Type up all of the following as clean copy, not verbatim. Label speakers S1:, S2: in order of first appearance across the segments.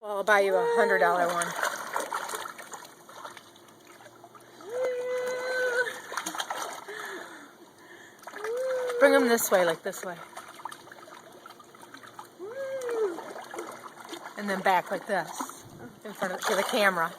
S1: Well, I'll buy you $100 one. Bring them this way, like this way. And then back like this, in front of to the camera.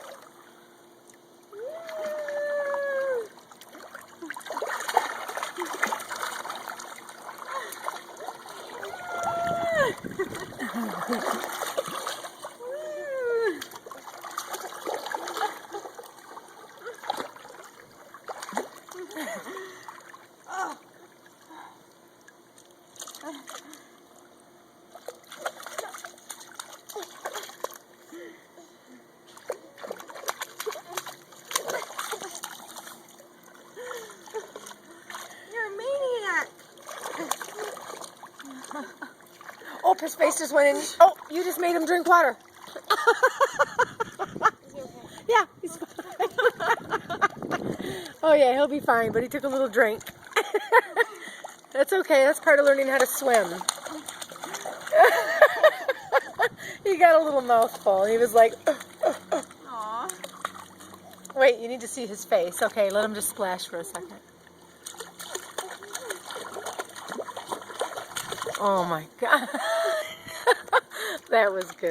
S1: Oh, his face just went in. Oh, you just made him drink water. Yeah, he's fine. Oh yeah, he'll be fine, but he took a little drink. That's okay, that's part of learning how to swim. He got a little mouthful. He was like,
S2: Aww.
S1: Wait, you need to see his face. Okay, let him just splash for a second. Oh my God. That was good.